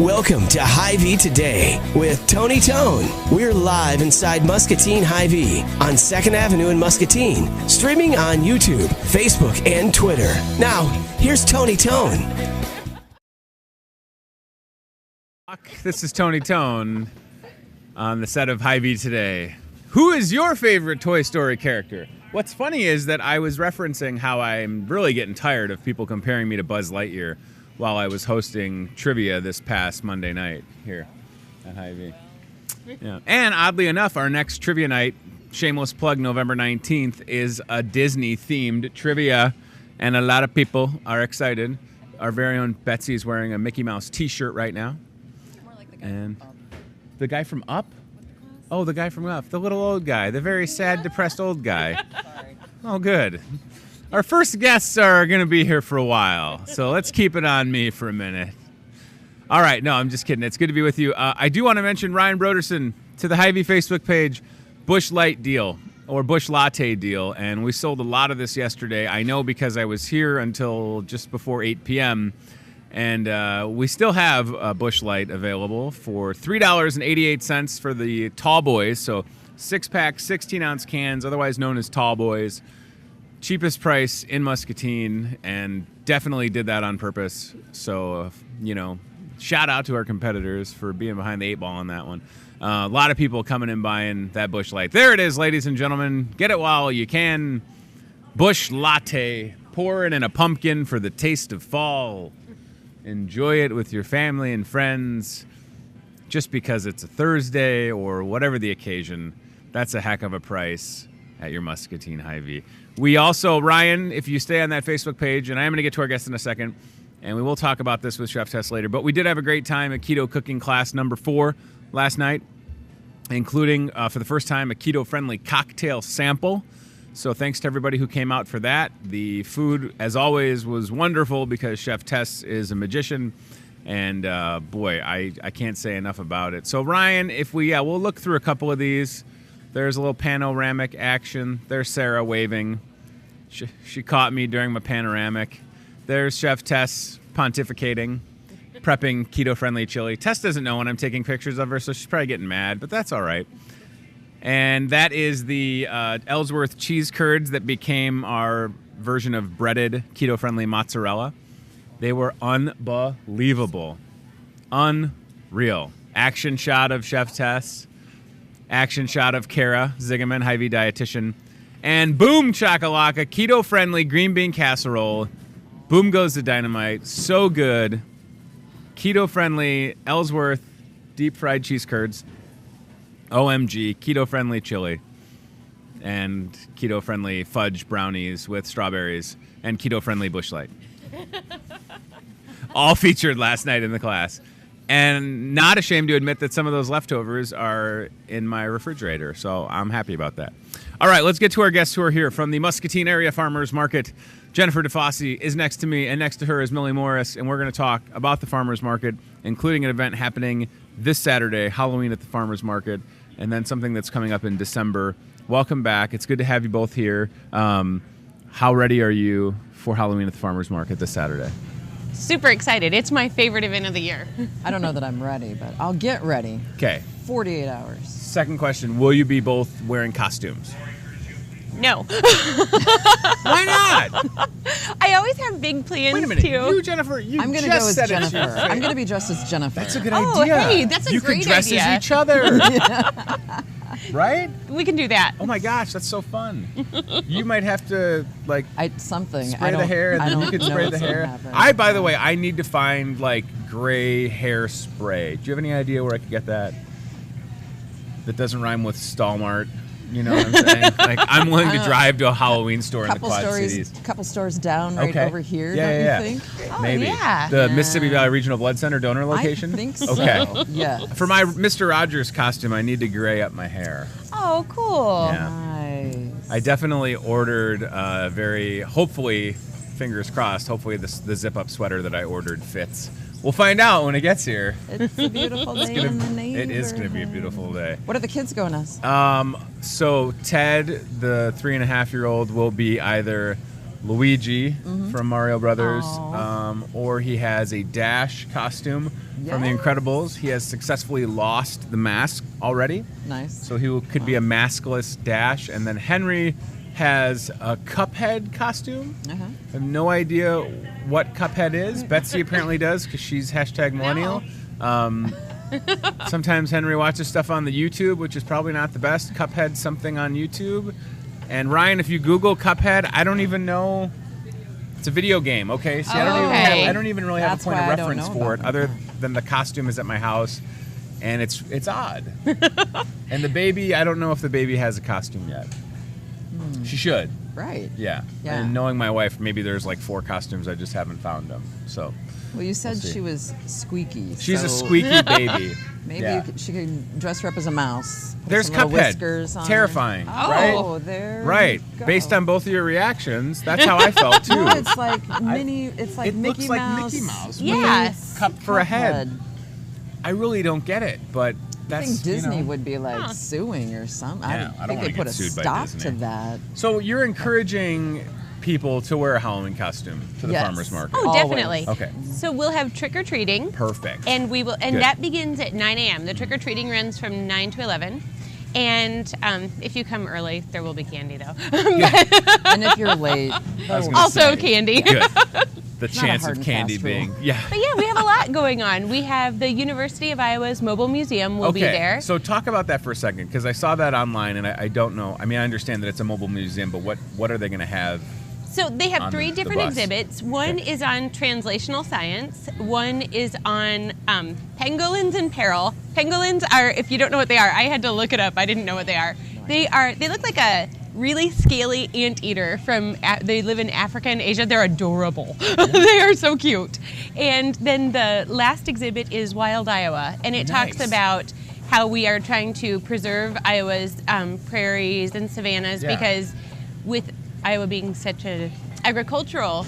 Welcome to Hy-Vee Today with Tony Tone. We're live inside Muscatine Hy-Vee on 2nd Avenue in Muscatine, streaming on YouTube, Facebook, and Twitter. Now, here's Tony Tone. This is Tony Tone on the set of Hy-Vee Today. Who is your favorite Toy Story character? What's funny is that I was referencing how I'm really getting tired of people comparing me to Buzz Lightyear while I was hosting trivia this past Monday night here at Hy-Vee. Yeah. And oddly enough, our next trivia night, shameless plug, November 19th, is a Disney-themed trivia, and a lot of people are excited. Our very own Betsy is wearing a Mickey Mouse t-shirt right now. More like the guy And from Up. the guy from Up? Oh, the guy from Up, the little old guy, the very sad, depressed old guy. Sorry. Oh, good. Our first guests are going to be here for a while, so let's keep it on me for a minute. All right, no, I'm just kidding. It's good to be with you. I do want to mention Ryan Broderson to the Hy-Vee Facebook page, Busch Light deal, or Busch Latte deal, and we sold a lot of this yesterday. I know because I was here until just before 8 p.m., and we still have a Busch Light available for $3.88 for the tall boys, so 6-pack, 16-ounce cans, otherwise known as tall boys. Cheapest price in Muscatine, and definitely did that on purpose. So, shout out to our competitors for being behind the 8 ball on that one. A lot of people coming and buying that Busch Light. There it is, ladies and gentlemen. Get it while you can. Busch Latte. Pour it in a pumpkin for the taste of fall. Enjoy it with your family and friends. Just because it's a Thursday or whatever the occasion, that's a heck of a price at your Muscatine Hy-Vee. We also, Ryan, if you stay on that Facebook page, and I am going to get to our guest in a second, and we will talk about this with Chef Tess later, but we did have a great time at Keto Cooking Class number 4 last night, including, for the first time, a keto-friendly cocktail sample. So thanks to everybody who came out for that. The food, as always, was wonderful because Chef Tess is a magician, and boy, I can't say enough about it. So Ryan, we'll look through a couple of these. There's a little panoramic action. There's Sarah waving. She caught me during my panoramic. There's Chef Tess pontificating, prepping keto-friendly chili. Tess doesn't know when I'm taking pictures of her, so she's probably getting mad, but that's all right. And that is the Ellsworth cheese curds that became our version of breaded keto-friendly mozzarella. They were unbelievable. Unreal. Action shot of Chef Tess. Action shot of Kara Zigeman, Hy-Vee dietitian. And boom chakalaka, keto-friendly green bean casserole. Boom goes the dynamite. So good. Keto-friendly Ellsworth deep-fried cheese curds. OMG, keto-friendly chili. And keto-friendly fudge brownies with strawberries. And keto-friendly Busch Light. All featured last night in the class. And not ashamed to admit that some of those leftovers are in my refrigerator, so I'm happy about that. All right, let's get to our guests who are here from the Muscatine Area Farmers Market. Jennifer DeFosse is next to me, and next to her is Millie Morris, and we're going to talk about the Farmers Market, including an event happening this Saturday, Halloween at the Farmers Market, and then something that's coming up in December. Welcome back. It's good to have you both here. How ready are you for Halloween at the Farmers Market this Saturday? Super excited. It's my favorite event of the year. I don't know that I'm ready, but I'll get ready. Okay. 48 hours. Second question, will you be both wearing costumes? No. Why not? I always have big plans Wait a minute. too. You, Jennifer, you I'm going to just go as said Jennifer. it. I'm going to be dressed as Jennifer. That's a good Oh, idea. hey, that's a you great could dress idea. as each other. Right? We can do that. Oh my gosh, that's so fun. You might have to Something. spray I the don't- hair, and I then you don't could know spray the what's hair. gonna happen. By the way, I need to find gray hair spray. Do you have any idea where I could get that? That doesn't rhyme with Stallmart. You know what I'm saying? I'm willing to drive to a Halloween store in the Quad Cities. Couple stores down right over here, Yeah. don't you think? Oh, Maybe. yeah. The Mississippi Valley Regional Blood Center donor location? I think so. Okay. Yeah. For my Mr. Rogers costume, I need to gray up my hair. Oh, cool. Yeah. Nice. I definitely ordered hopefully, fingers crossed, hopefully the zip-up sweater that I ordered fits. We'll find out when it gets here. It's a beautiful day in the neighborhood. It is going to be a beautiful day. What are the kids going as? So Ted, the 3.5-year-old, will be either Luigi Mm-hmm. from Mario Brothers, Aw. or he has a Dash costume from The Yes. Incredibles. He has successfully lost the mask already, Nice. so he could be a maskless Dash. And then Henry has a Cuphead costume. Uh-huh. I have no idea what Cuphead is. Betsy apparently does because she's #millennial. Sometimes Henry watches stuff on the YouTube, which is probably not the best. Cuphead something on YouTube. And Ryan, if you Google Cuphead, I don't even know. It's a video game. Okay, see, Okay. I don't even really have That's a point of why I don't reference know for it, about other that. than the costume is at my house, and it's odd. And the baby, I don't know if the baby has a costume yet. She should. Right. Yeah. Yeah. And knowing my wife, maybe there's like 4 costumes. I just haven't found them. So Well, you said We'll see. she was squeaky. she's a so squeaky baby. Maybe Yeah. she could dress her up as a mouse. Put There's some little Cuphead. whiskers on. Terrifying, Oh, right? there. Right. you go. Based on both of your reactions, that's how I felt too. No, it's like mini. It's like it Mickey looks like Mouse. Mickey Mouse. with Yes. Cup for a head. Cuphead. I really don't get it, but I that's think Disney you know. would be like Huh. suing or something. Yeah, I don't I think wanna they put get a sued by stop Disney. to that. So you're encouraging people to wear a Halloween costume to the Yes. farmers market. Oh, Always. definitely. Okay. So we'll have trick or treating. Perfect. And we will, and Good. that begins at 9 a.m. The trick or treating runs from 9 to 11. And if you come early, there will be candy though. And if you're late, I was oh, gonna Also say, candy. Good. The not a chance hard of and candy fast rule. being yeah. But yeah, we have a lot going on. We have the University of Iowa's Mobile Museum will be there. So talk about that for a second, because I saw that online and I don't know. I mean, I understand that it's a mobile museum, but what are they going to have? So they have on 3 the different bus. exhibits. One is on translational science. One is on pangolins in peril. Pangolins are, if you don't know what they are, I had to look it up. I didn't know what they are. They look like a really scaly anteater they live in Africa and Asia. They're adorable. They are so cute. And then the last exhibit is Wild Iowa, and it talks Nice. about how we are trying to preserve Iowa's prairies and savannas Yeah. because with Iowa being such an agricultural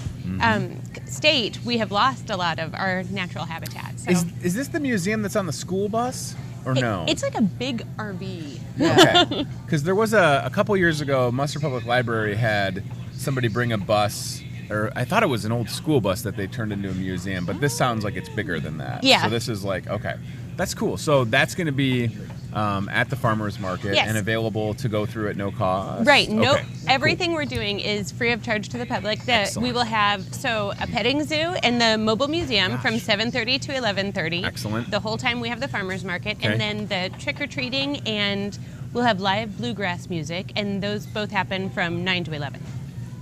state, we have lost a lot of our natural habitat. So Is this the museum that's on the school bus or no? it's like a big RV. yeah. Okay. Because there was a couple years ago, Munster Public Library had somebody bring a bus, or I thought it was an old school bus that they turned into a museum, but this sounds like it's bigger than that. Yeah. So this is like, okay, that's cool. So that's going to be at the farmers market Yes. and available to go through at no cost. Right. No, Okay, everything we're doing is free of charge to the public. Excellent. We will have a petting zoo and the mobile museum from 7:30 to 11:30. Excellent. The whole time we have the farmers market, Okay. and then the trick or treating, and we'll have live bluegrass music, and those both happen from 9 to 11.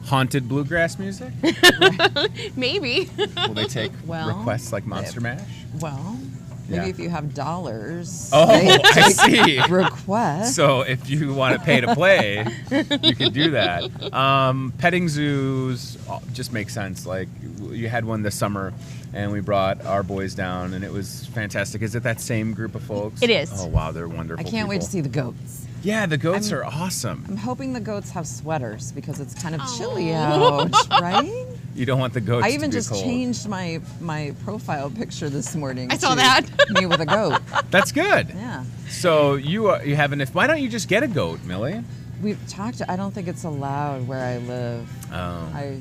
Haunted bluegrass music? Maybe. Will they take Well, requests like Monster Mash? Well, Yeah. maybe if you have dollars. Oh, they I see. request. So if you want to pay to play, you can do that. Petting zoos just make sense. Like you had one this summer, and we brought our boys down, and it was fantastic. Is it that same group of folks? It is. Oh wow, they're wonderful. I can't wait to people. see the goats. Yeah, the goats are awesome. I'm hoping the goats have sweaters because it's kind of chilly Aw. out, right? You don't want the goats I to even be just cold. changed my profile picture this morning. I saw to that. Me with a goat. That's good. Yeah. So you have an. Why don't you just get a goat, Millie? We've talked. I don't think it's allowed where I live. Oh.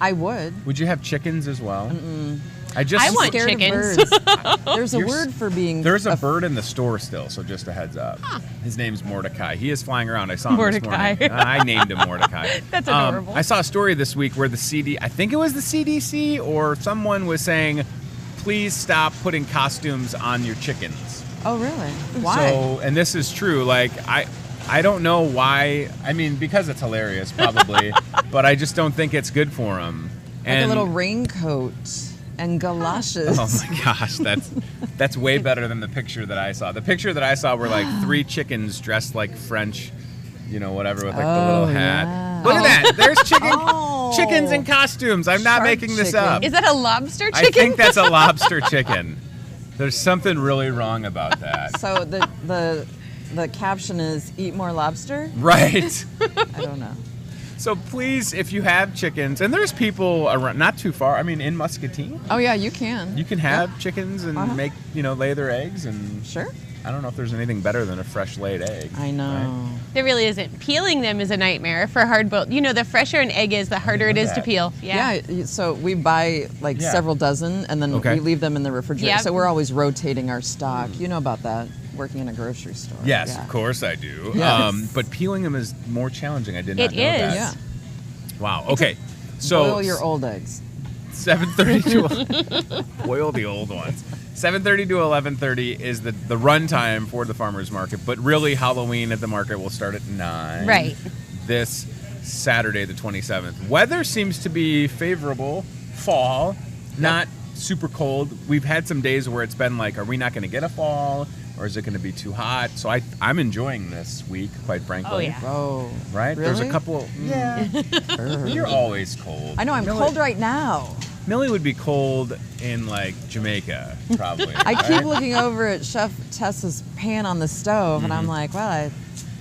I would. Would you have chickens as well? I just. I want Scared of chickens. birds. There's a You're s- word for being. There's a bird in the store still, so just a heads up. His name's Mordecai. He is flying around. I saw him Mordecai. this morning. I named him Mordecai. That's adorable. I saw a story this week where I think it was the CDC or someone was saying, please stop putting costumes on your chickens. Oh really? Why? So, and this is true. Like, I don't know why. I mean, because it's hilarious, probably, but I just don't think it's good for them. like a little raincoat and galoshes. Oh my gosh, that's way better than the picture that I saw. The picture that I saw were like 3 chickens dressed like French, whatever, with like the little hat. yeah. Look at that. There's Oh. chickens in costumes. I'm not Shark making this chicken. up. Is that a lobster I chicken? think that's a lobster chicken. There's something really wrong about that. So the caption is "Eat more lobster." Right. I don't know. So please, if you have chickens, and there's people around, not too far. I mean, in Muscatine, Oh yeah, you can. you can have chickens and Uh-huh. make, lay their eggs and. Sure. I don't know if there's anything better than a fresh laid egg. I know. Right? There really isn't. Peeling them is a nightmare for hard-boiled. You know, the fresher an egg is, the harder it is to peel. Yeah. So we buy like several dozen, and then we leave them in the refrigerator. Yep. So we're always rotating our stock. You know about that, working in a grocery store. Yes, of course I do. Yes. But peeling them is more challenging. I did not know is. that. Yeah. Wow. Okay. So Boil your old eggs. 7:30 to boil the old ones. 7:30 to 11:30 is the run time for the farmers market, but really Halloween at the market will start at 9. Right. This Saturday, the 27th. Weather seems to be favorable. Fall, not super cold. We've had some days where it's been like, are we not going to get a fall, or is it going to be too hot? So I'm enjoying this week, quite frankly. Oh, yeah. Oh. Right? Really? There's a couple. Yeah. You're always cold. I know, I'm cold right now. Millie would be cold in like Jamaica, probably. I keep looking over at Chef Tessa's pan on the stove, and I'm like, well, I'd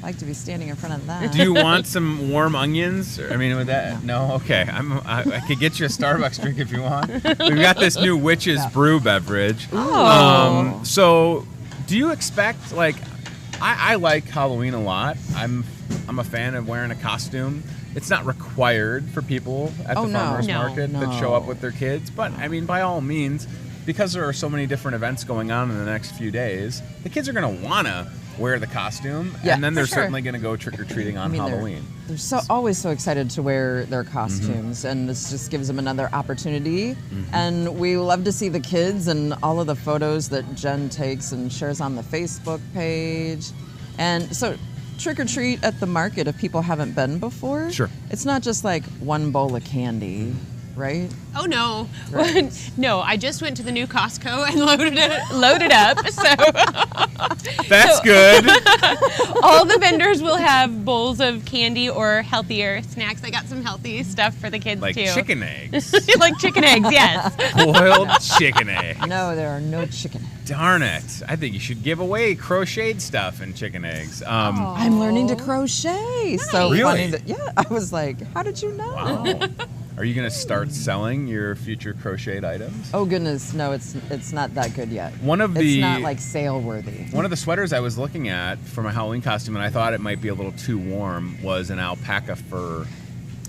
like to be standing in front of that. Do you want some warm onions? I mean, with that, no. Okay, I could get you a Starbucks drink if you want. We've got this new Witch's Brew beverage. Oh. So, do you expect like? I like Halloween a lot. I'm a fan of wearing a costume. It's not required for people at the farmers market that show up with their kids, but I mean, by all means, because there are so many different events going on in the next few days, the kids are going to want to wear the costume, and then they're certainly going to go trick-or-treating on Halloween. They're always so excited to wear their costumes, and this just gives them another opportunity. And we love to see the kids and all of the photos that Jen takes and shares on the Facebook page. And so trick or treat at the market if people haven't been before. Sure. It's not just like one bowl of candy, right? Oh, no. Right. No, I just went to the new Costco and loaded up. So That's good. all the vendors will have bowls of candy or healthier snacks. I got some healthy stuff for the kids, Like too. chicken eggs. Like chicken eggs, yes. Boiled chicken egg. No, there are no chicken. Darn it. I think you should give away crocheted stuff and chicken eggs. I'm learning to crochet. So Really? funny. I was like, how did you know? Wow. Are you going to start selling your future crocheted items? Oh goodness, no, it's not that good yet. It's not like sale worthy. One of the sweaters I was looking at for my Halloween costume, and I thought it might be a little too warm, was an alpaca fur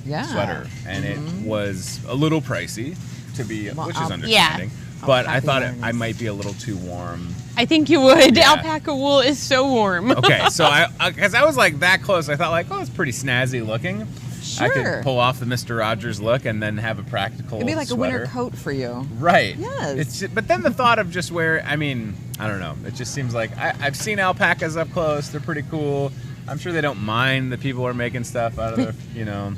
sweater, and it was a little pricey to be, which is understanding. But I thought I might be a little too warm. I think you would. Yeah. Alpaca wool is so warm. Okay, so because I was like that close, I thought like, oh, it's pretty snazzy looking. Sure. I could pull off the Mr. Rogers look and then have a practical It'd be like sweater. a winter coat for you. Right. Yes. But then the thought of just I don't know. It just seems like I've seen alpacas up close. They're pretty cool. I'm sure they don't mind that people are making stuff out of their, No.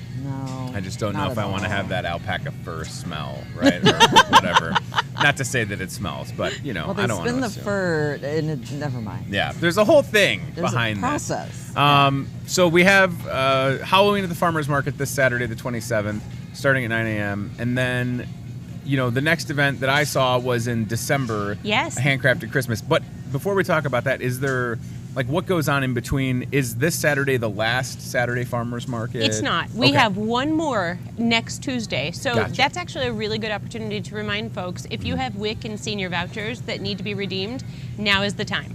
I just don't know not if at I want to all. have that alpaca fur smell, right? Or whatever. Not to say that it smells, but, Well, they I don't want to spin the assume. fur, and never mind. Yeah, there's a whole thing There's behind a process. this. So we have Halloween at the Farmers Market this Saturday, the 27th, starting at 9 a.m. And then, the next event that I saw was in December. Yes. A handcrafted Christmas. But before we talk about that, is there, what goes on in between? Is this Saturday the last Saturday Farmers Market? It's not. We have one more next Tuesday. So Gotcha. that's actually a really good opportunity to remind folks, if you have WIC and senior vouchers that need to be redeemed, now is the time.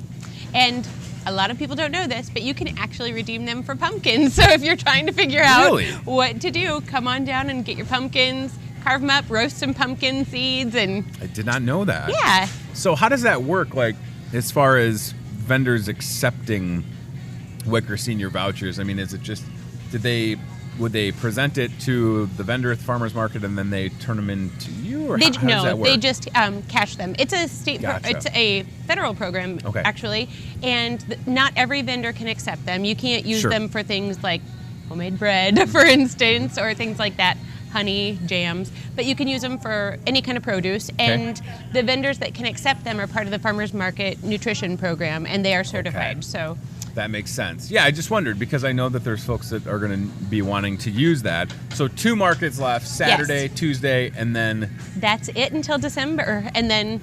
And a lot of people don't know this, but you can actually redeem them for pumpkins. So if you're trying to figure out what to do, come on down and get your pumpkins, carve them up, roast some pumpkin seeds, and I did not know that. yeah. So how does that work, as far as vendors accepting WIC or senior vouchers? I mean, is it just, would they present it to the vendor at the farmer's market and then they turn them into you, or how does that work? They just cash them. It's a it's a federal program, actually, and not every vendor can accept them. You can't use them for things like homemade bread, for instance, or things like that. Honey, jams, but you can use them for any kind of produce, and the vendors that can accept them are part of the Farmers Market Nutrition Program, and they are certified. So that makes sense. Yeah, I just wondered because I know that there's folks that are going to be wanting to use that. So 2 markets left, Saturday, Tuesday, and then that's it until December, and then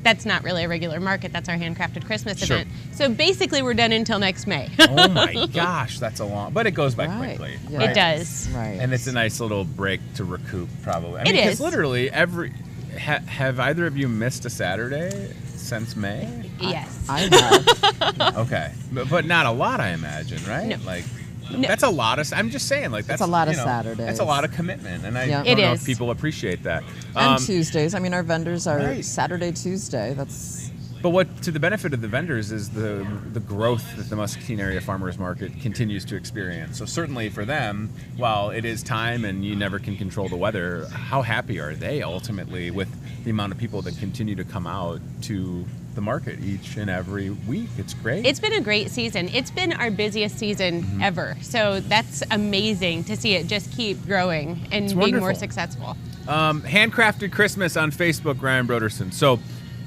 that's not really a regular market. That's our handcrafted Christmas event. So basically, we're done until next May. Oh my gosh, that's a long. But it goes by quickly. Yeah. Right? It does. Right. And it's a nice little break to recoup, probably. I mean, It is. because literally have either of you missed a Saturday since May? Yes. I have. Okay. But not a lot, I imagine, right? No. Like, No. that's a lot of, I'm just saying, like, that's a lot of you know, Saturdays. That's a lot of commitment. And I Yep. don't It know is. if people appreciate that. And Tuesdays. I mean, our vendors are Right. Saturday, Tuesday. That's But what, to the benefit of the vendors, is the growth that the Muscatine Area Farmers Market continues to experience. So certainly for them, while it is time and you never can control the weather, how happy are they ultimately with the amount of people that continue to come out to the market each and every week? It's great. It's been a great season. It's been our busiest season ever. So that's amazing to see it just keep growing and being more wonderful. successful. Handcrafted Christmas on Facebook, Ryan Broderson. So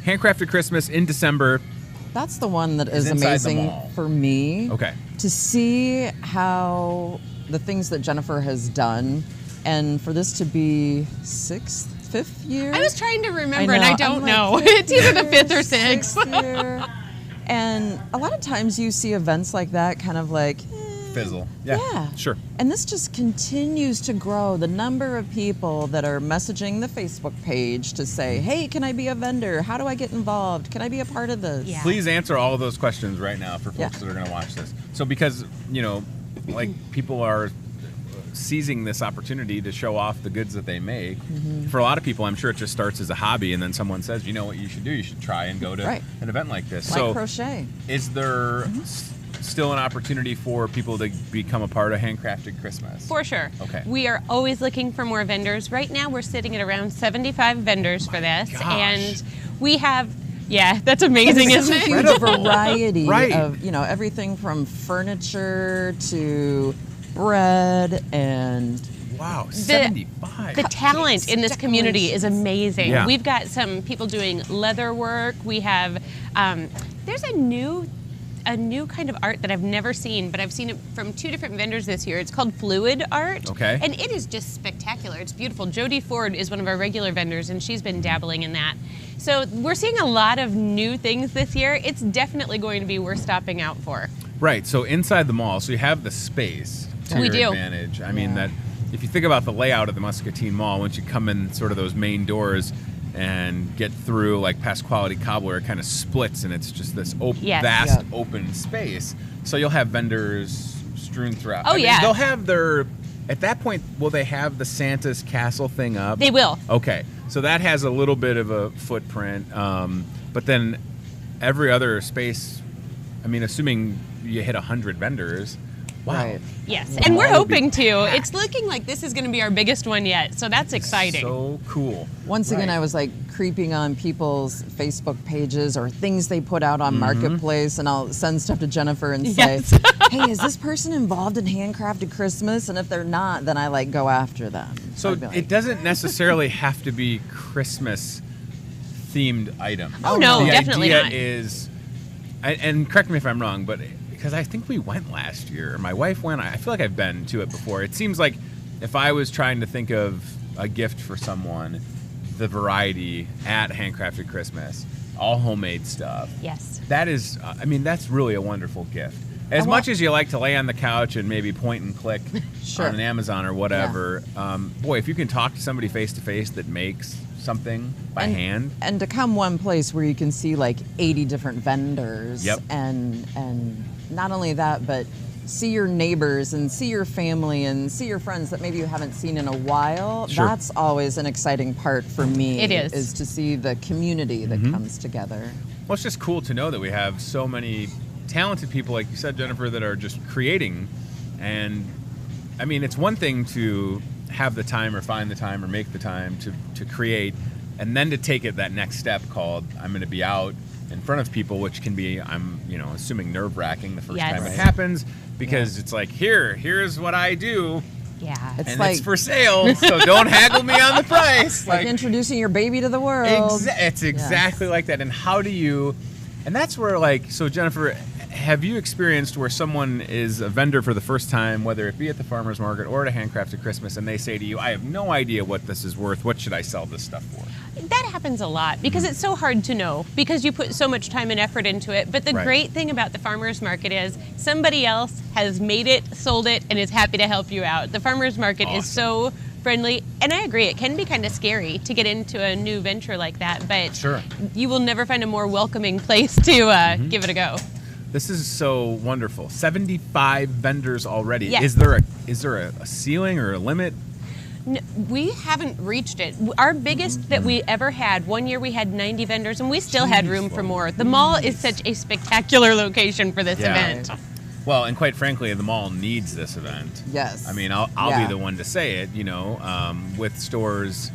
Handcrafted Christmas in December. That's the one that is inside the amazing mall. for me. Okay. To see how the things that Jennifer has done, and for this to be fifth year. I was trying to remember, I and I know. don't I'm know. like, It's either the fifth or sixth sixth. year. And a lot of times you see events like that kind of like, Fizzle. Yeah. Sure. And this just continues to grow. The number of people that are messaging the Facebook page to say, hey, can I be a vendor? How do I get involved? Can I be a part of this? Yeah. Please answer all of those questions right now for folks Yeah. that are going to watch this. So because, you know, like people are seizing this opportunity to show off the goods that they make. For a lot of people, I'm sure it just starts as a hobby, and then someone says, you know what you should do? You should try and go to Right. an event like this. Like So crochet. is there still an opportunity for people to become a part of Handcrafted Christmas? For sure. Okay. We are always looking for more vendors. Right now, we're sitting at around 75 vendors for this. gosh. And we have, yeah, that's amazing, It's isn't a it? huge variety Right. of, everything from furniture to bread and Wow, 75. The talent in this community is amazing. Yeah. We've got some people doing leather work. We have, there's a new kind of art that I've never seen, but I've seen it from 2 different vendors this year. It's called fluid art. Okay. And it is just spectacular. It's beautiful. Jody Ford is one of our regular vendors, and she's been dabbling in that. So we're seeing a lot of new things this year. It's definitely going to be worth stopping out for. Right, so inside the mall, so you have the space to We your do. advantage. I mean, Yeah. that if you think about the layout of the Muscatine Mall, once you come in sort of those main doors and get through like past Quality Cobbler, it kind of splits and it's just this Yes. vast Yep. open space. So you'll have vendors strewn throughout. Oh, yeah. They'll have their, at that point, will they have the Santa's Castle thing up? They will. Okay, so that has a little bit of a footprint, but then every other space, I mean, assuming you hit 100 vendors, wow. Right. Yes, Wow. and we're That would be hoping to. packed. It's looking like this is going to be our biggest one yet, so that's exciting. So cool. Once again, Right. I was like creeping on people's Facebook pages or things they put out on Marketplace, and I'll send stuff to Jennifer and say, Yes. hey, is this person involved in Handcrafted Christmas? And if they're not, then I like go after them. So I'd be like, it doesn't necessarily have to be Christmas themed items. Oh, no, the definitely idea not. is, and correct me if I'm wrong, but because I think we went last year, my wife went. I feel like I've been to it before. It seems like if I was trying to think of a gift for someone, the variety at Handcrafted Christmas, all homemade stuff. Yes. That is, I mean, that's really a wonderful gift. As much as you like to lay on the couch and maybe point and click Sure. on an Amazon or whatever, boy, if you can talk to somebody face to face that makes something by hand. And to come one place where you can see like 80 different vendors. Yep. And not only that, but see your neighbors and see your family and see your friends that maybe you haven't seen in a while. Sure. That's always an exciting part for me. It is. to see the community that comes together. Well, it's just cool to know that we have so many talented people, like you said, Jennifer, that are just creating. And I mean, it's one thing to have the time or find the time or make the time to create, and then to take it that next step called I'm going to be out in front of people, which can be, I'm assuming nerve-wracking the first Yes. time it happens, because it's like, here's what I do, Yeah. It's and like it's for sale, so don't haggle me on the price. like introducing your baby to the world. It's exactly like that. And how do you, and that's where, like, so Jennifer, have you experienced where someone is a vendor for the first time, whether it be at the farmer's market or at a Handcrafted Christmas, and they say to you, I have no idea what this is worth. What should I sell this stuff for? That happens a lot because it's so hard to know because you put so much time and effort into it. But the Right. great thing about the farmer's market is somebody else has made it, sold it, and is happy to help you out. The farmer's market is so friendly. And I agree, it can be kind of scary to get into a new venture like that, but Sure. you will never find a more welcoming place to give it a go. This is so wonderful. 75 vendors already. Yes. Is there a ceiling or a limit? We haven't reached it. Our biggest that we ever had, one year we had 90 vendors, and we still had room for more. The mall is such a spectacular location for this event. Well, and quite frankly, the mall needs this event. Yes. I mean, I'll be the one to say it, with stores,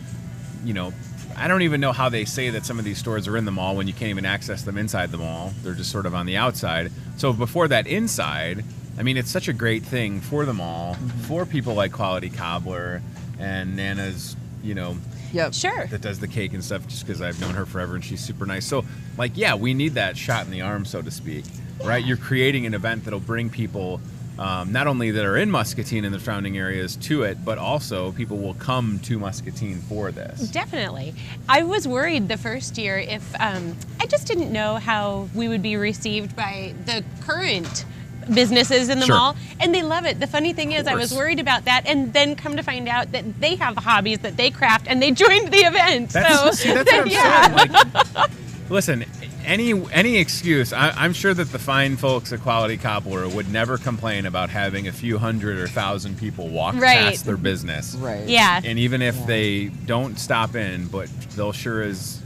I don't even know how they say that some of these stores are in the mall when you can't even access them inside the mall. They're just sort of on the outside. So before that inside, I mean, it's such a great thing for the mall, for people like Quality Cobbler and Nana's, Yep. Sure. that does the cake and stuff, just because I've known her forever and she's super nice. So, we need that shot in the arm, so to speak, right? You're creating an event that'll bring people, not only that are in Muscatine and the surrounding areas to it, but also people will come to Muscatine for this. Definitely. I was worried the first year if, I just didn't know how we would be received by the current businesses in the Sure. mall, and they love it. The funny thing is I was worried about that, and then come to find out that they have hobbies that they craft, and they joined the event. That's what I'm yeah. saying. Like, listen, any excuse. I'm sure that the fine folks at Quality Cobbler would never complain about having a few hundred or thousand people walk past their business. Right. Yeah. And even if they don't stop in, but they'll sure as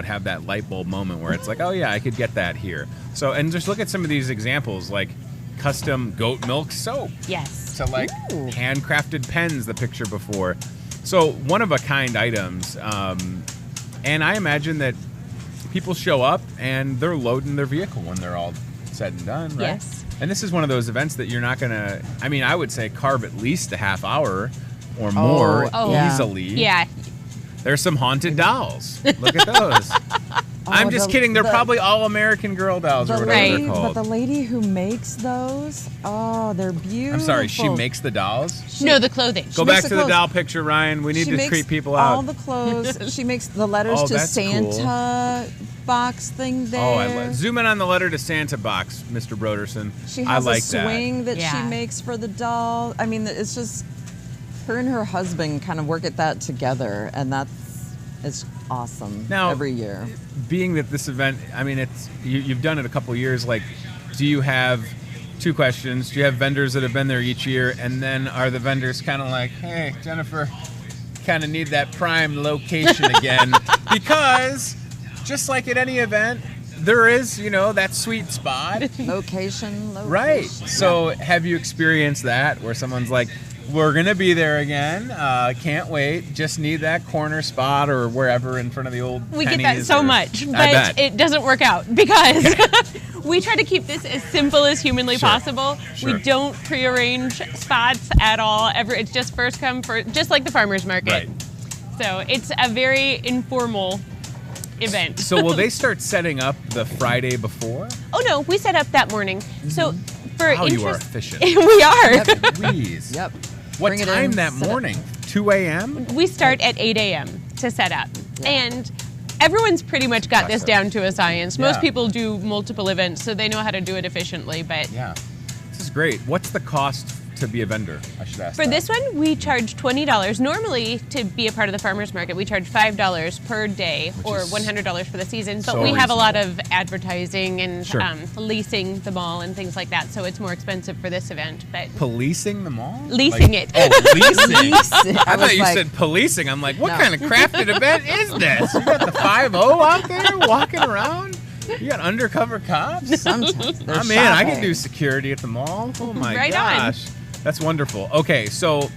have that light bulb moment where it's like, oh yeah, I could get that here. So, and just look at some of these examples, like custom goat milk soap. Yes. To like handcrafted pens, the picture before. So one of a kind items. And I imagine that people show up and they're loading their vehicle when they're all said and done, right? Yes. And this is one of those events that you're not going to, I would say carve at least a half hour or more easily. Yeah. There's some haunted dolls. Look at those. I'm just kidding. They're probably all American Girl dolls or whatever they're called. But the lady who makes those, they're beautiful. I'm sorry, she makes the dolls? No, the clothing. Go back to the doll picture, Ryan. We need to creep people out. All the clothes. She makes the letters to Santa box thing there. Oh, I zoom in on the letter to Santa box, Mr. Broderson. She has a swing that she makes for the doll. I mean, it's just her and her husband kind of work at that together, and it's awesome now, every year. Being that this event, you've done it a couple years, like, do you have two questions? Do you have vendors that have been there each year, and then are the vendors kind of like, hey, Jennifer, kind of need that prime location again? Because just like at any event, there is, that sweet spot. Location. Right. So have you experienced that where someone's like, we're going to be there again. Can't wait. Just need that corner spot or wherever in front of the old We Pennies get that so much, but it doesn't work out because we try to keep this as simple as humanly possible. Sure. We don't prearrange spots at all. It's just first come, just like the farmer's market. Right. So it's a very informal event. So will they start setting up the Friday before? Oh no, we set up that morning. So for you are efficient. We are. Please. Yep. What time that morning? 2 a.m.? We start at 8 a.m. to set up. And everyone's pretty much got this down to a science. Most people do multiple events, so they know how to do it efficiently. But this is great. What's the cost to be a vendor? I should ask. For this one, we charge $20. Normally, to be a part of the farmers market, we charge $5 per day, or $100 for the season. But we have a lot of advertising and leasing the mall and things like that, so it's more expensive for this event. But policing the mall? Leasing it. Oh, leasing. I thought you said policing. I'm like, what kind of crafted event is this? You got the 5-0 out there walking around? You got undercover cops? Sometimes. I'm in. I can do security at the mall. Oh my gosh. That's wonderful. Okay, so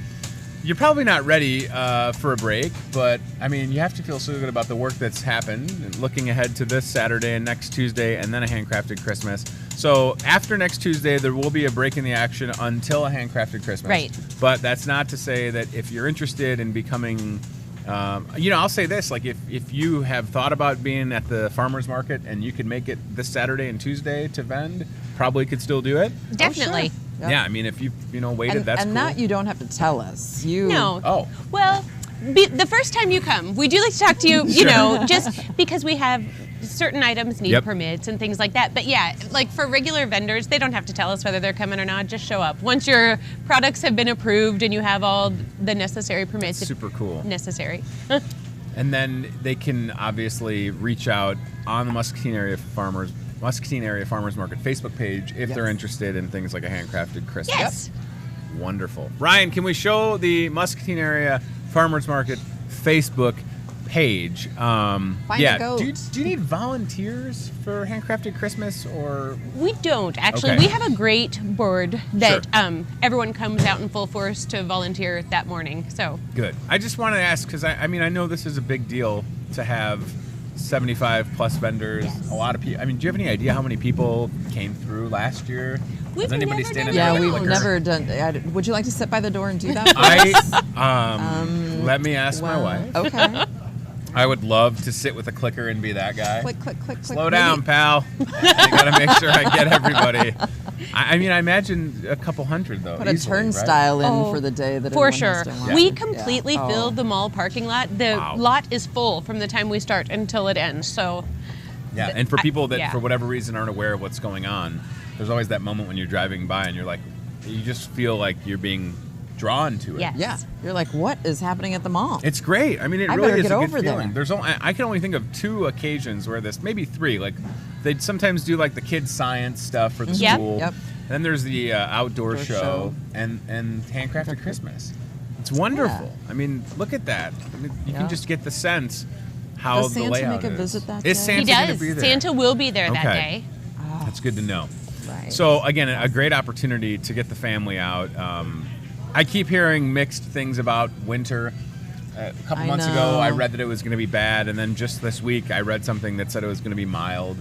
you're probably not ready for a break, but you have to feel so good about the work that's happened and looking ahead to this Saturday and next Tuesday and then a handcrafted Christmas. So after next Tuesday, there will be a break in the action until a handcrafted Christmas. Right. But that's not to say that if you're interested in becoming I'll say this, like if you have thought about being at the farmer's market and you could make it this Saturday and Tuesday to vend, probably could still do it. Definitely. Yep. Yeah, if you waited, that's cool. And that you don't have to tell us. No. Oh. Well, the first time you come, we do like to talk to you, just because we have certain items need permits and things like that. But yeah, like for regular vendors, they don't have to tell us whether they're coming or not. Just show up. Once your products have been approved and you have all the necessary permits. That's super cool. Necessary. And then they can obviously reach out on the Muscatine Area Farmers Market Facebook page if they're interested in things like a handcrafted Christmas. Yes. Wonderful. Ryan, can we show the Muscatine Area Farmers Market Facebook page? Find a goat. Do you need volunteers for handcrafted Christmas or? We don't actually. Okay. We have a great board that everyone comes out in full force to volunteer that morning. So Good. I just wanted to ask because I mean I know this is a big deal to have 75 plus vendors. Yes. A lot of people. I mean, do you have any idea how many people came through last year? We've Is anybody never standing done there Yeah, with a we've clicker? never done. Would you like to sit by the door and do that? for us? Let me ask my Well, wife. Okay. I would love to sit with a clicker and be that guy. Click, click, click, click. Slow down, pal. You gotta make sure I get everybody. I mean, I imagine a couple hundred though. Put a easily, right? turnstile in Oh, for the day that for everyone sure. has to watch We it. completely Yeah. filled the mall parking lot. The Wow. lot is full from the time we start until it ends. So Yeah, and for people that, yeah. for whatever reason, aren't aware of what's going on, there's always that moment when you're driving by and you're like, you just feel like you're being drawn to it. Yes. Yeah, you're like, what is happening at the mall? It's great. I mean, it I really better is get a good over feeling. there. There's only, I can only think of 2 occasions where this, maybe 3. Like, they'd sometimes do like the kids' science stuff for the Yep. school. Yep. Then there's the outdoor Outdoor show, show. and handcrafted Christmas. It's wonderful. I mean, look at that. I mean, you Yeah. can just get the sense how Does the Santa layout make a is. visit that Is day? he Santa gonna does. be there? Santa will be there that Okay. day. That's good to know. Right. So again, a great opportunity to get the family out. I keep hearing mixed things about winter. A couple I months ago, know. I read that it was going to be bad, and then just this week, I read something that said it was going to be mild.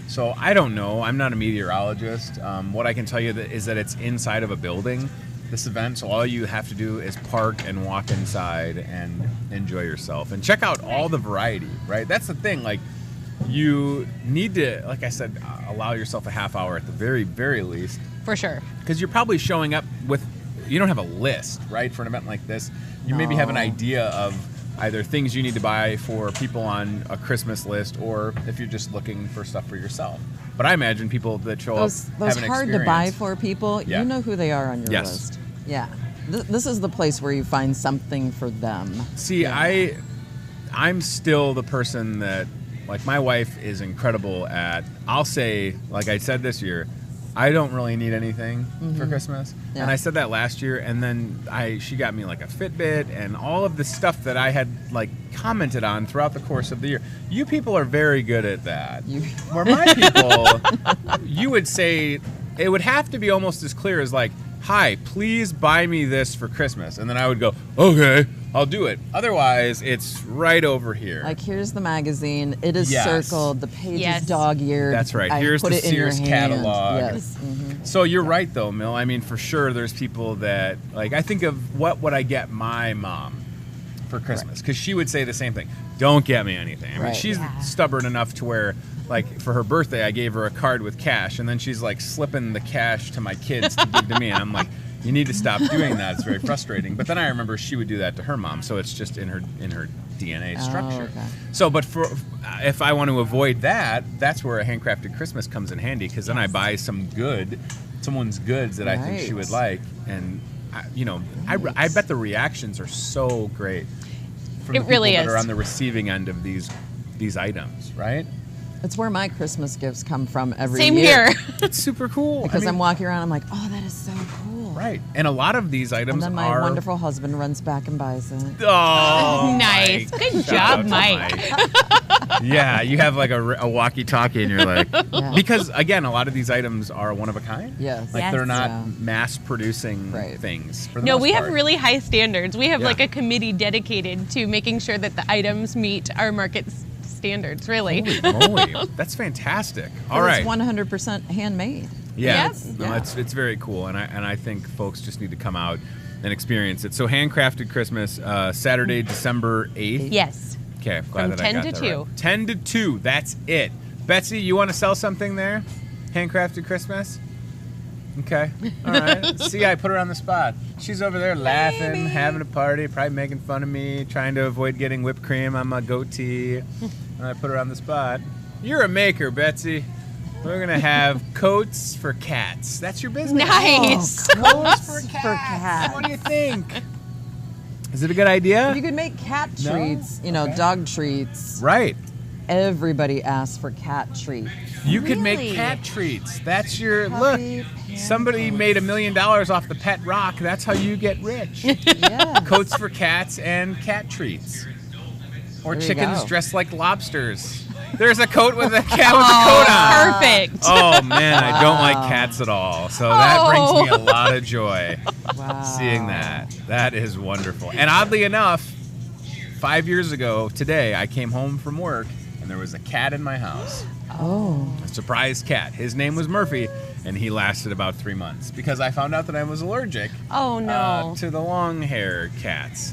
So I don't know. I'm not a meteorologist. What I can tell you is that it's inside of a building, this event. So all you have to do is park and walk inside and enjoy yourself and check out all the variety. Right? That's the thing. Like, you need to, like I said, allow yourself a half hour at the very, very least, For sure. because you're probably showing up with, you don't have a list, right, for an event like this. You maybe have an No. idea of either things you need to buy for people on a Christmas list, or if you're just looking for stuff for yourself. But I imagine people that show those up have an hard to buy experience. for people, Yeah. you know who they are on your Yes. list. Yeah. This is the place where you find something for them. See, Yeah. I'm still the person that, like, my wife is incredible at, I'll say, like I said this year, I don't really need anything for Christmas. Yeah. And I said that last year, and then she got me like a Fitbit and all of the stuff that I had like commented on throughout the course of the year. You people are very good at that. Where my people, you would say it would have to be almost as clear as like, hi, please buy me this for Christmas. And then I would go, okay, I'll do it. Otherwise, it's right over here. Like, here's the magazine. It is Yes. circled. The page Yes. is dog-eared. That's right. I Here's put the it in your Sears hand. catalog. Yes. So you're right, though, Mill. I mean, for sure, there's people that, like, I think of what would I get my mom for Christmas? Because she would say the same thing. Don't get me anything. I mean, Right. she's Yeah. stubborn enough to where, like, for her birthday, I gave her a card with cash, and then she's, like, slipping the cash to my kids to give to me. And I'm like, you need to stop doing that. It's very frustrating. But then I remember she would do that to her mom, so it's just in her DNA structure. okay. So, but if I want to avoid that, that's where a handcrafted Christmas comes in handy, because then I buy someone's goods that I think she would like, and I bet the reactions are so great from It the really people that are is. on the receiving end of these items, right? It's where my Christmas gifts come from every Same year. here. It's super cool Because I'm walking around, I'm like, oh, that is so cool. right, and a lot of these And items then my are wonderful husband runs back and buys it. Oh, Nice. Mike. Good Shout job, out to Mike. Yeah, you have like a walkie-talkie, and you're like, Yeah. because again, a lot of these items are one of a kind. Yes. Like Yes. they're not Yeah. mass-producing Right. things. For the No, most we have part. really high standards. We have Yeah. like a committee dedicated to making sure that the items meet our market standards, really. Holy moly, that's fantastic. All But right. It's 100% handmade. Yeah, Yep. no, Yeah. it's very cool, and I think folks just need to come out and experience it. So, handcrafted Christmas, Saturday, December 8th. Yes. Okay, glad From that I 10 got to that 2. right. 10 to 2. That's it. Betsy, you want to sell something there? Handcrafted Christmas. Okay. All right. See, I put her on the spot. She's over there laughing, having a party, probably making fun of me, trying to avoid getting whipped cream on my goatee. And I put her on the spot. You're a maker, Betsy. We're going to have coats for cats. That's your business. Nice. Coats for For cats. What do you think? Is it a good idea? You could make cat No? treats, Okay. dog treats. Right. Everybody asks for cat treats. You could make Really? cat treats. That's your Puppy look. Somebody made $1 million off the pet rock. That's how you get rich. Yeah. Coats for cats and cat treats. Or There you chickens go. dressed like lobsters. There's a coat with a cat with a coat on. Perfect. Oh man, I don't like cats at all. So that brings me a lot of joy Wow. seeing that. That is wonderful. And oddly enough, 5 years ago today, I came home from work and there was a cat in my house. Oh. A surprise cat. His name was Murphy, and he lasted about 3 months because I found out that I was allergic Oh no. to the long-haired cats.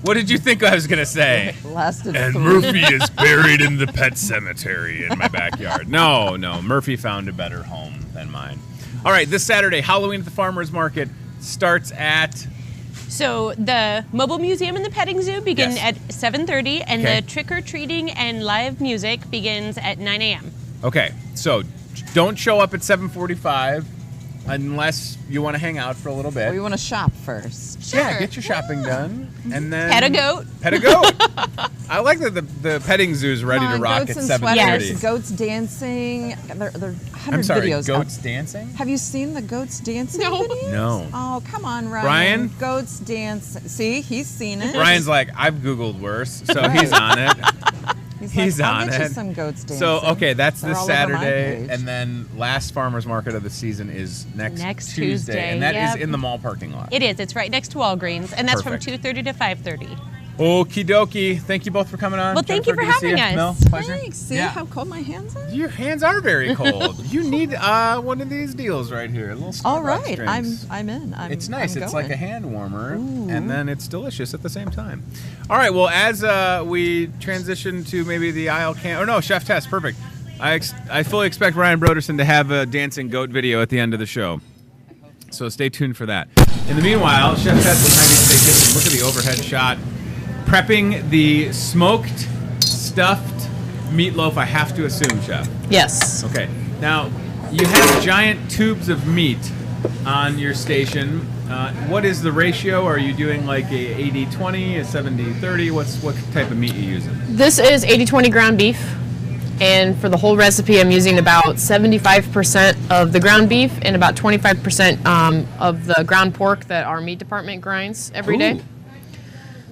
What did you think I was going to say? Lasted And 3 Murphy is buried in the pet cemetery in my backyard. No, Murphy found a better home than mine. All right, this Saturday, Halloween at the Farmers Market starts at... So the mobile museum and the petting zoo begin Yes. at 7:30, and Okay. the trick or treating and live music begins at 9 a.m. Okay, so don't show up at 7:45 unless you want to hang out for a little bit. We want to shop first. Yeah, Sure. get your shopping done, and then Pet a goat. Pet a goat. I like that the petting zoo is ready Come to on, rock goats at in 7:30. sweaters, goats dancing. There are 100 I'm sorry, videos. goats dancing? Have you seen the goats dancing No. videos? No. Oh, come on, Ryan. Brian? Goats dance. See, he's seen it. Brian's like, I've Googled worse, so he's on it. He's like, I'll on get it. you some goats dancing. So, okay, that's They're this all over my Saturday, page. and then last farmer's market of the season is next Tuesday, and that is yep. in the mall parking lot. It is. It's right next to Walgreens, and that's Perfect. from 2:30 to 5:30. Okie dokie. Thank you both for coming on. Well, thank you Jennifer, for good to see having you. us. Mel, pleasure. Thanks. See Yeah. how cold my hands are? Your hands are very cold. You need one of these deals right here. A little Starbucks All right, drinks. I'm in. It's nice. I'm It's like going. a hand warmer, Ooh. and then it's delicious at the same time. All right. Well, as we transition to maybe the aisle can, or no, Chef Test, perfect. I fully expect Ryan Broderson to have a dancing goat video at the end of the show. So stay tuned for that. In the meanwhile, Chef Test and Hy-Vee Steak Kitchen. Look at the overhead shot. Prepping the smoked, stuffed meatloaf, I have to assume, Chef. Yes. Okay. Now, you have giant tubes of meat on your station. What is the ratio? Are you doing like a 80-20, a 70-30? What type of meat are you using? This is 80-20 ground beef. And for the whole recipe, I'm using about 75% of the ground beef and about 25% of the ground pork that our meat department grinds every day. Ooh.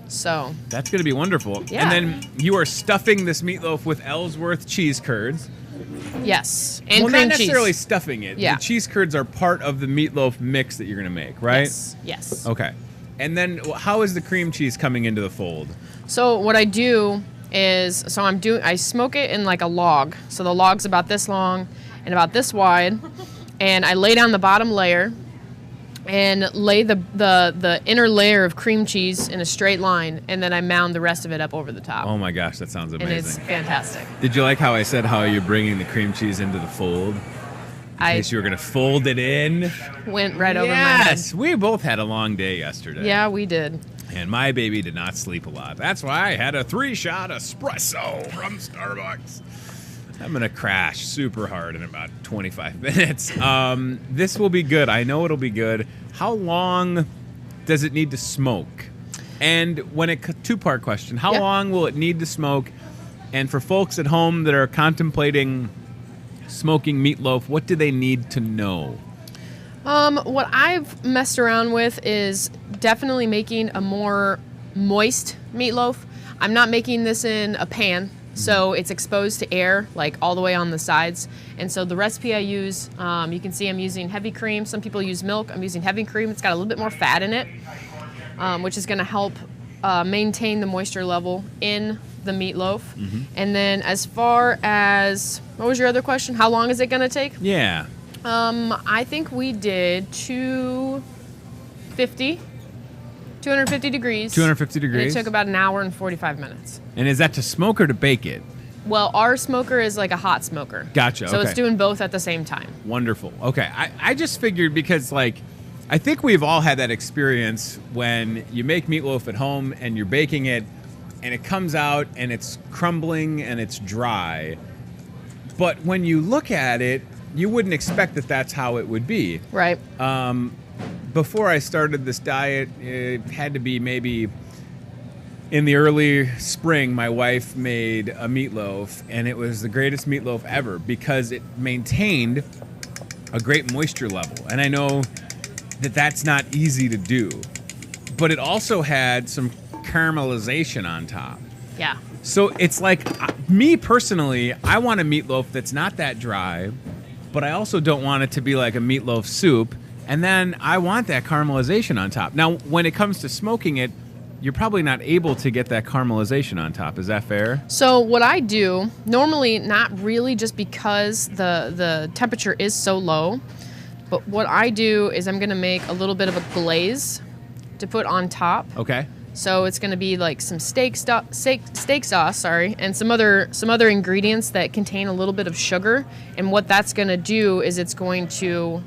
So, That's going to be wonderful. Yeah. And then you are stuffing this meatloaf with Ellsworth cheese curds. yes. And well, cream not necessarily cheese. stuffing it. Yeah. The cheese curds are part of the meatloaf mix that you're going to make, right? Yes. Yes. Okay. And then how is the cream cheese coming into the fold? So what I do is, I smoke it in like a log. So the log's about this long and about this wide, and I lay down the bottom layer and lay the inner layer of cream cheese in a straight line, and then I mound the rest of it up over the top. Oh my gosh, that sounds and it's amazing. fantastic. Did you like how I said how you're bringing the cream cheese into the fold? In I case you were going to fold it in. went right over my head. Yes, we both had a long day yesterday. Yeah, we did. And my baby did not sleep a lot. That's why I had a 3-shot espresso from Starbucks. I'm going to crash super hard in about 25 minutes. This will be good. I know it'll be good. How long does it need to smoke? And two-part question. How Yeah. long will it need to smoke? And for folks at home that are contemplating smoking meatloaf, what do they need to know? What I've messed around with is definitely making a more moist meatloaf. I'm not making this in a pan, so it's exposed to air, like all the way on the sides. And so the recipe I use, you can see I'm using heavy cream. Some people use milk. I'm using heavy cream. It's got a little bit more fat in it, which is going to help maintain the moisture level in the meatloaf. And then as far as, what was your other question? How long is it going to take? Yeah. I think we did 250 degrees. 250 And degrees. it took about an hour and 45 minutes. And is that to smoke or to bake it? Well, our smoker is like a hot smoker. Gotcha, So okay. it's doing both at the same time. Wonderful. Okay. I just figured because, like, I think we've all had that experience when you make meatloaf at home and you're baking it and it comes out and it's crumbling and it's dry. But when you look at it, you wouldn't expect that that's how it would be. Right. Before I started this diet, it had to be maybe in the early spring, my wife made a meatloaf, and it was the greatest meatloaf ever because it maintained a great moisture level. And I know that that's not easy to do, but it also had some caramelization on top. Yeah. So it's like, me personally, I want a meatloaf that's not that dry, but I also don't want it to be like a meatloaf soup. And then I want that caramelization on top. Now, when it comes to smoking it, you're probably not able to get that caramelization on top. Is that fair? So what I do, normally not really just because the temperature is so low, but what I do is I'm going to make a little bit of a glaze to put on top. Okay. So it's going to be like some steak sauce, and some other ingredients that contain a little bit of sugar. And what that's going to do is it's going to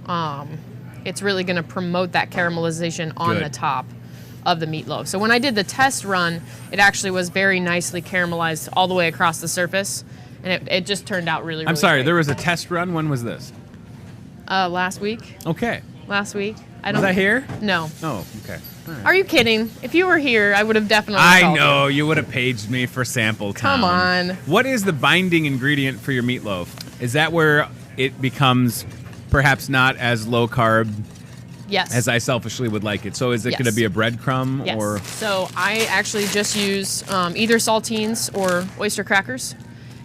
it's really going to promote that caramelization on Good. the top of the meatloaf. So when I did the test run, it actually was very nicely caramelized all the way across the surface, and it just turned out really, really I'm sorry, great. there was a test run. When was this? Last week. Okay. Last week. Was I here? No. Oh, okay. All right. Are you kidding? If you were here, I would have definitely I called know. You would have paged me for sample time. Come on. What is the binding ingredient for your meatloaf? Is that where it becomes perhaps not as low carb Yes. as I selfishly would like it? So is it Yes. going to be a breadcrumb? Yes. Or So I actually just use either saltines or oyster crackers,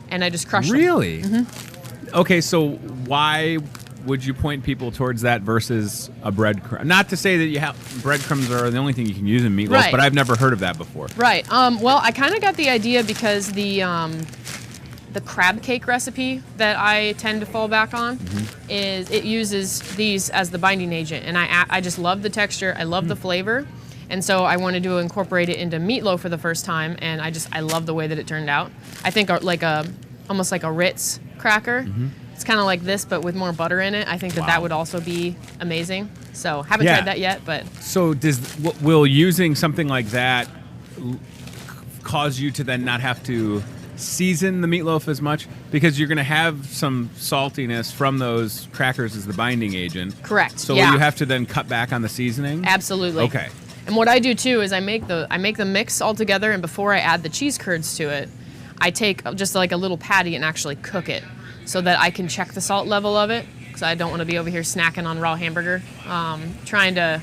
and I just crush them. Really? Mm-hmm. Okay, so why would you point people towards that versus a breadcrumb? Not to say that you have breadcrumbs are the only thing you can use in meatloaf, Right. but I've never heard of that before. Right. Well, I kind of got the idea because the crab cake recipe that I tend to fall back on is it uses these as the binding agent, and I just love the texture. I love the flavor, and so I wanted to incorporate it into meatloaf for the first time, and I love the way that it turned out. I think almost like a Ritz cracker. It's kind of like this, but with more butter in it. I think that Wow. would also be amazing. So haven't Yeah. tried that yet, but So will using something like that cause you to then not have to season the meatloaf as much? Because you're going to have some saltiness from those crackers as the binding agent. correct. So yeah. will you have to then cut back on the seasoning? Absolutely. Okay. And what I do too is I make the mix all together, and before I add the cheese curds to it, I take just like a little patty and actually cook it, so that I can check the salt level of it, because I don't want to be over here snacking on raw hamburger, trying to,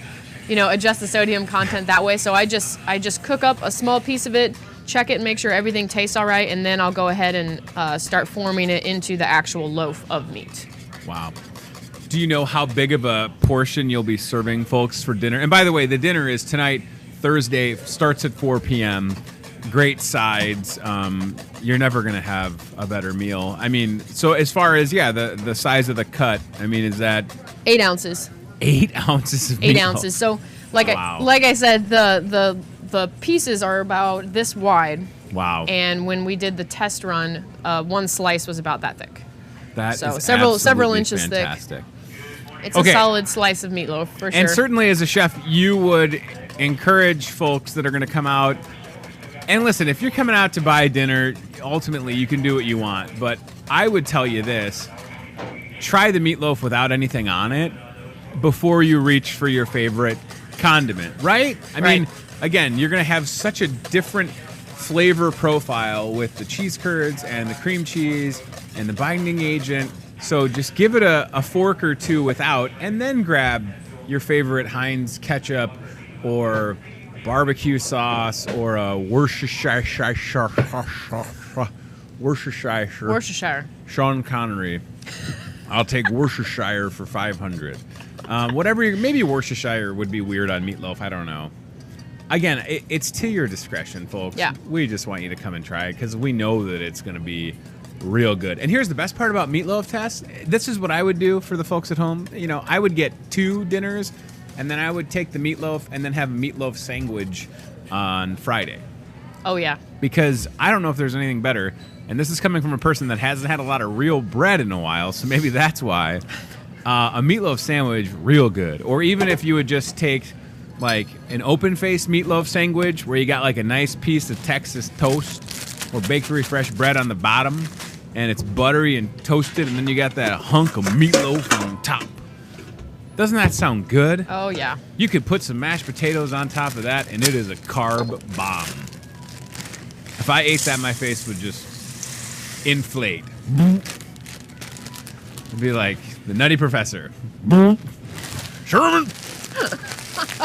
adjust the sodium content that way. So I just cook up a small piece of it, check it, and make sure everything tastes all right, and then I'll go ahead and start forming it into the actual loaf of meat. Wow. Do you know how big of a portion you'll be serving folks for dinner? And by the way, the dinner is tonight, Thursday, starts at 4 p.m. Great sides. You're never going to have a better meal. I mean, so as far as, the size of the cut, I mean, is that 8 ounces. 8 ounces of 8 meat? ounces. So, like Wow. I said, the pieces are about this wide. Wow. And when we did the test run, one slice was about that thick. That so is several absolutely inches thick. fantastic. It's Okay. a solid slice of meatloaf for sure. And certainly as a chef, you would encourage folks that are going to come out. And listen, if you're coming out to buy dinner, ultimately you can do what you want. But I would tell you this: try the meatloaf without anything on it before you reach for your favorite condiment, right? I mean, again, you're going to have such a different flavor profile with the cheese curds and the cream cheese and the binding agent. So just give it a fork or two without, and then grab your favorite Heinz ketchup or barbecue sauce or a Worcestershire. Sean Connery. I'll take Worcestershire for 500. Maybe Worcestershire would be weird on meatloaf. I don't know. Again, it's to your discretion, folks. Yeah. We just want you to come and try it because we know that it's going to be real good. And here's the best part about meatloaf tests. This is what I would do for the folks at home. I would get 2 dinners, and then I would take the meatloaf and then have a meatloaf sandwich on Friday. Oh, yeah. Because I don't know if there's anything better. And this is coming from a person that hasn't had a lot of real bread in a while, so maybe that's why. A meatloaf sandwich, real good. Or even if you would just take like an open-faced meatloaf sandwich where you got like a nice piece of Texas toast or bakery fresh bread on the bottom, and it's buttery and toasted, and then you got that hunk of meatloaf on top. Doesn't that sound good? Oh, yeah. You could put some mashed potatoes on top of that, and it is a carb bomb. If I ate that, my face would just inflate. It'd be like the Nutty Professor. Sherman!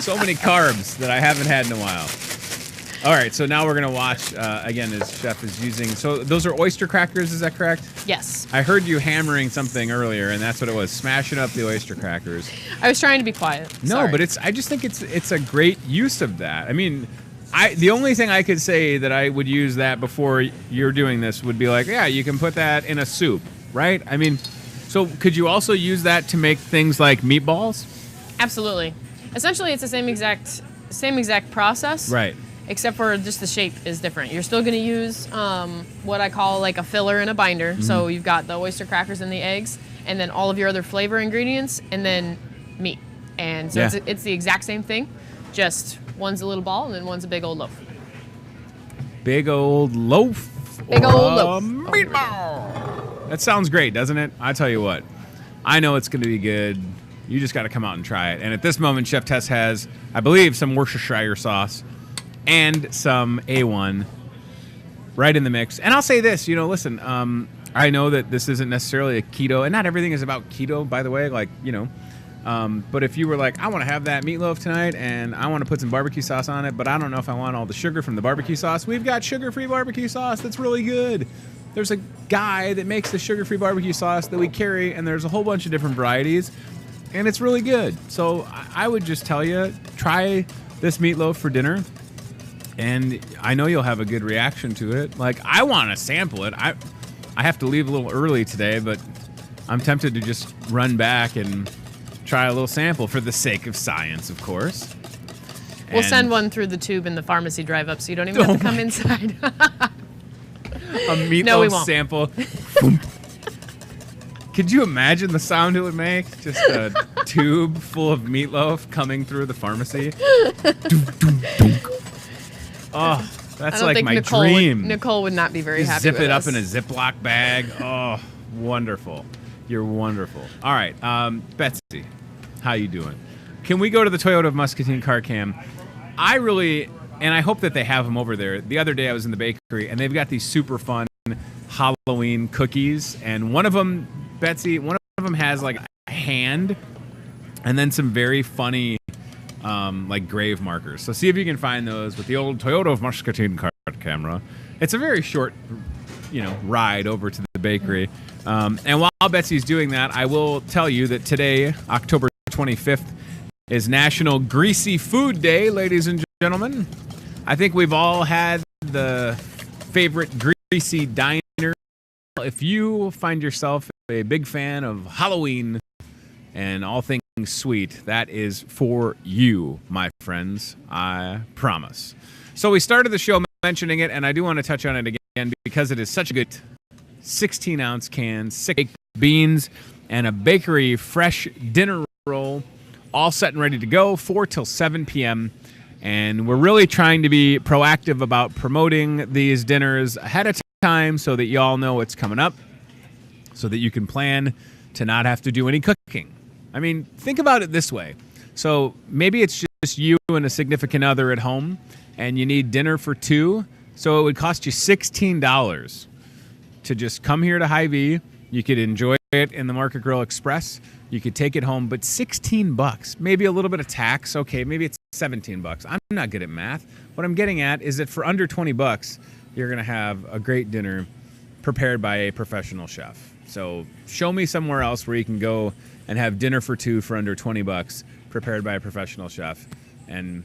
So many carbs that I haven't had in a while. All right, so now we're going to watch, again, as Chef is using. So those are oyster crackers, is that correct? Yes. I heard you hammering something earlier, and that's what it was, smashing up the oyster crackers. I was trying to be quiet. No, Sorry. but I just think it's a great use of that. I mean, the only thing I could say that I would use that before you're doing this would be like, yeah, you can put that in a soup, right? I mean, so could you also use that to make things like meatballs? Absolutely. Essentially, it's the same exact process. Right. Except for just the shape is different. You're still going to use what I call like a filler and a binder. Mm-hmm. So you've got the oyster crackers and the eggs, and then all of your other flavor ingredients, and then meat. And so Yeah. it's the exact same thing, just one's a little ball and then one's a big old loaf. Big old loaf. Big or old a loaf. meatball. That sounds great, doesn't it? I tell you what, I know it's going to be good. You just got to come out and try it. And at this moment, Chef Tess has, I believe, some Worcestershire sauce and some A1 right in the mix. And I'll say this, listen, I know that this isn't necessarily a keto, and not everything is about keto, by the way, but if you were like, I want to have that meatloaf tonight, and I want to put some barbecue sauce on it, but I don't know if I want all the sugar from the barbecue sauce, we've got sugar-free barbecue sauce that's really good. There's a guy that makes the sugar-free barbecue sauce that we carry, and there's a whole bunch of different varieties, and it's really good. So I would just tell you, try this meatloaf for dinner. And I know you'll have a good reaction to it. Like, I want to sample it. I have to leave a little early today, but I'm tempted to just run back and try a little sample for the sake of science, of course. We'll And send one through the tube in the pharmacy drive-up, so you don't even have to come inside. a meatloaf No, we won't. sample. Could you imagine the sound it would make? Just a tube full of meatloaf coming through the pharmacy. Dunk, dunk, dunk. Oh, that's like my dream. Nicole would not be very Just happy zip with it us. up in a Ziploc bag. Oh, wonderful. You're wonderful. All right, Betsy, how you doing? Can we go to the Toyota of Muscatine car cam? I really, and I hope that they have them over there. The other day I was in the bakery, and they've got these super fun Halloween cookies, and one of them, Betsy, has like a hand, and then some very funny like grave markers. So see if you can find those with the old Toyota of Muscatine car camera. It's a very short, ride over to the bakery. And while Betsy's doing that, I will tell you that today, October 25th, is National Greasy Food Day, ladies and gentlemen. I think we've all had the favorite greasy diner. If you find yourself a big fan of Halloween and all things sweet, that is for you, my friends. I promise. So we started the show mentioning it, and I do want to touch on it again because it is such a good 16-ounce can, 6 baked beans, and a bakery fresh dinner roll, all set and ready to go, 4 till 7 p.m. And we're really trying to be proactive about promoting these dinners ahead of time so that y'all know what's coming up, so that you can plan to not have to do any cooking. I mean, think about it this way. So maybe it's just you and a significant other at home, and you need dinner for 2. So it would cost you $16 to just come here to Hy-Vee. You could enjoy it in the Market Grill Express. You could take it home, but $16, maybe a little bit of tax. Okay, maybe it's $17. I'm not good at math. What I'm getting at is that for under $20, you're going to have a great dinner prepared by a professional chef. So show me somewhere else where you can go and have dinner for 2 for under $20 prepared by a professional chef, and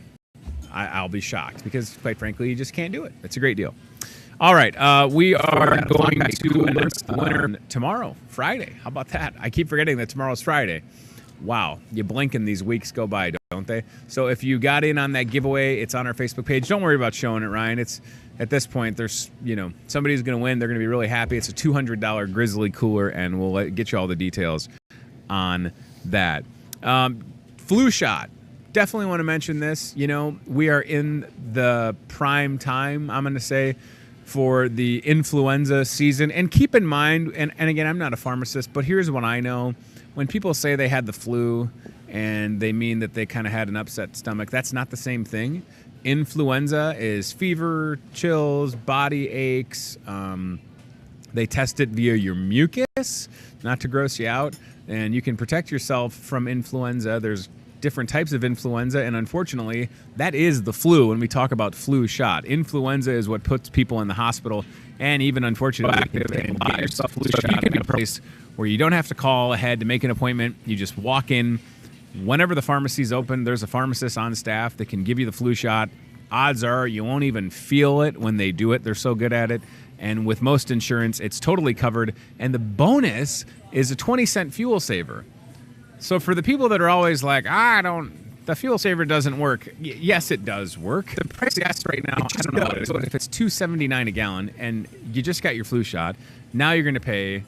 I'll be shocked because, quite frankly, you just can't do it. It's a great deal. All right, we are going to announce the winner tomorrow, Friday. How about that? I keep forgetting that tomorrow's Friday. Wow, you blink and these weeks go by, don't they? So if you got in on that giveaway, it's on our Facebook page. Don't worry about showing it, Ryan. It's at this point, there's somebody's going to win. They're going to be really happy. It's a $200 Grizzly cooler, and we'll get you all the details on that. Flu shot. Definitely want to mention this. We are in the prime time, I'm going to say, for the influenza season. And keep in mind, and again, I'm not a pharmacist, but here's what I know. When people say they had the flu and they mean that they kind of had an upset stomach, that's not the same thing. Influenza is fever, chills, body aches. They test it via your mucus, not to gross you out. And you can protect yourself from influenza. There's different types of influenza, and unfortunately, that is the flu when we talk about flu shot. Influenza is what puts people in the hospital, and even unfortunately, you can get yourself flu shot. You can be a place where you don't have to call ahead to make an appointment. You just walk in. Whenever the pharmacy's open, there's a pharmacist on staff that can give you the flu shot. Odds are you won't even feel it when they do it. They're so good at it. And with most insurance, it's totally covered. And the bonus is a 20-cent fuel saver. So for the people that are always like, the fuel saver doesn't work. Yes, it does work. The price of gas right now, I don't know what it is, but if it's $2.79 a gallon and you just got your flu shot, now you're going to pay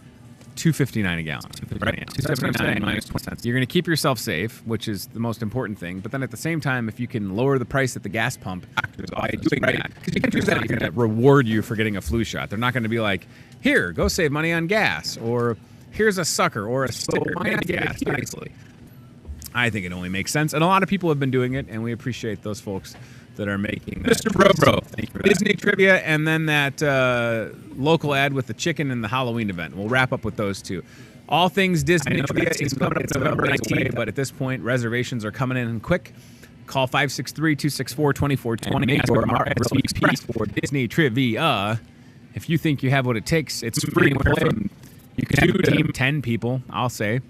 $2.59 a gallon. Right? $2.79 minus 20 cents. You're going to keep yourself safe, which is the most important thing. But then at the same time, if you can lower the price at the gas pump by doing that, because you can do that, they're going to reward you for getting a flu shot. They're not going to be like, here, go save money on gas, or here's a sucker or a sticker. Gas, seriously. I think it only makes sense. And a lot of people have been doing it, and we appreciate those folks that are making that. Mr. Bro. Thank you for that. Disney trivia, and then that local ad with the chicken and the Halloween event. We'll wrap up with those two. All things Disney trivia is coming up November 19th, but at this point, reservations are coming in quick. Call 563-264-2420 or RSVP for Disney trivia. If you think you have what it takes, it's free to play. You can do team 10 people, I'll say.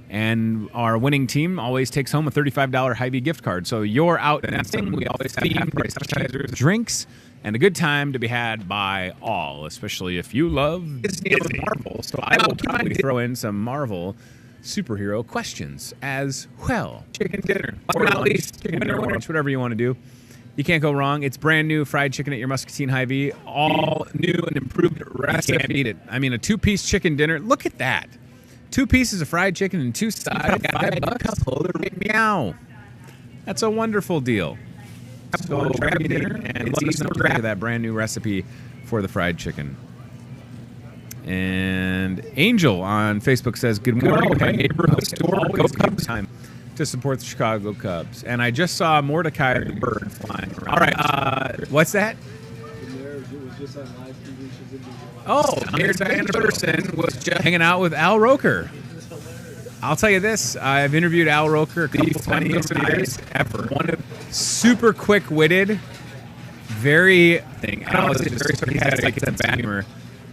And our winning team always takes home a $35 Hy-Vee gift card. So you're out dancing. We always have appetizers, drinks, and a good time to be had by all, especially if you love Disney and Marvel. So I will kindly throw in some Marvel superhero questions as well. Chicken dinner, or at least chicken dinner, whatever you want to do. You can't go wrong. It's brand new fried chicken at your Muscatine Hy-Vee. All new and improved recipe. Can't beat it. I mean, a 2-piece chicken dinner. Look at that. 2 pieces of fried chicken and 2 sides. $5. Meow. That's a wonderful deal. So grab your dinner and let's eat that brand new recipe for the fried chicken. And Angel on Facebook says, good morning. Neighborhood store always Cubs time to support the Chicago Cubs. And I just saw Mordecai the bird flying around. All right. What's that? Oh, Mayor Diana Person was just hanging out with Al Roker. I'll tell you this, I've interviewed Al Roker a couple times ever. One of super quick-witted, very thing. Al is very sarcastic and bad humor.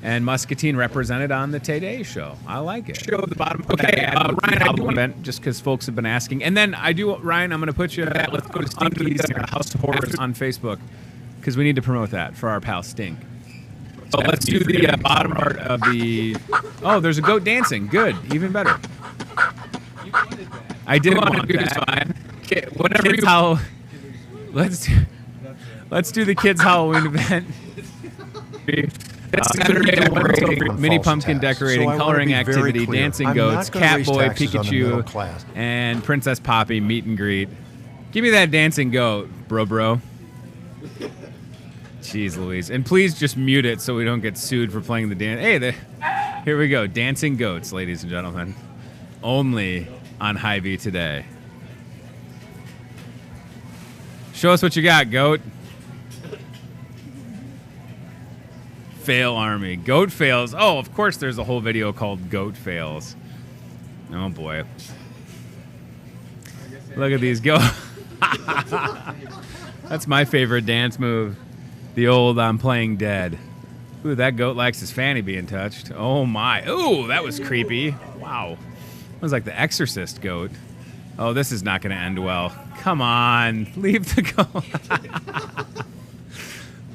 And Muscatine represented on the Today Show. I like it. Show at the bottom. Okay, Ryan, I do want to event just because folks have been asking. And then Ryan, I'm going to put you at let's go to Stinky's House of Horrors on Facebook because we need to promote that for our pal Stink. So let's do the bottom part of the... Oh, there's a goat dancing. Good. Even better. I did want to do this fine. Okay, whatever you... Let's do the kids' Halloween event. Mini pumpkin decorating, coloring activity, dancing goats, Catboy, Pikachu, and Princess Poppy meet and greet. Give me that dancing goat, bro. Jeez Louise. And please just mute it so we don't get sued for playing the dance. Hey, here we go. Dancing goats, ladies and gentlemen. Only on Hy-Vee today. Show us what you got, goat. Fail Army. Goat fails. Oh, of course there's a whole video called Goat Fails. Oh, boy. Look at these goats. That's my favorite dance move. The old I'm playing dead. Ooh, that goat likes his fanny being touched. Oh, my. Ooh, that was creepy. Wow. It was like the Exorcist goat. Oh, this is not going to end well. Come on. Leave the goat.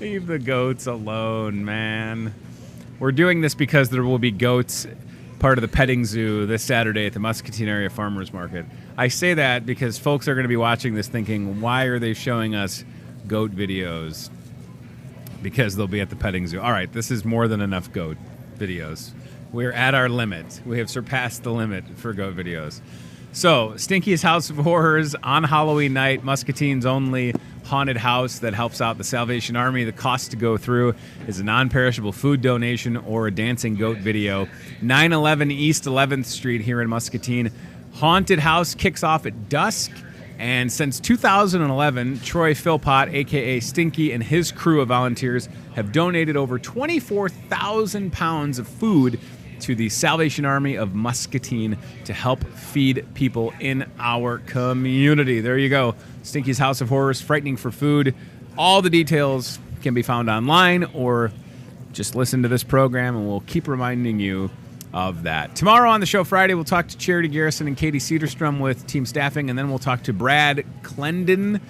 Leave the goats alone, man. We're doing this because there will be goats, part of the petting zoo, this Saturday at the Muscatine Area Farmers Market. I say that because folks are going to be watching this thinking, why are they showing us goat videos? Because they'll be at the petting zoo. All right, this is more than enough goat videos. We're at our limit. We have surpassed the limit for goat videos. So, Stinky's House of Horrors on Halloween night, Muscatine's only haunted house that helps out the Salvation Army. The cost to go through is a non-perishable food donation or a dancing goat video. 911 East 11th Street here in Muscatine. Haunted house kicks off at dusk. And since 2011, Troy Philpott, a.k.a. Stinky, and his crew of volunteers have donated over 24,000 pounds of food to the Salvation Army of Muscatine to help feed people in our community. There you go. Stinky's House of Horrors, Frightening for Food. All the details can be found online, or just listen to this program and we'll keep reminding you of that. Tomorrow on the show, Friday, we'll talk to Charity Garrison and Katie Cedarstrom with team staffing, and then we'll talk to Brad Clendon,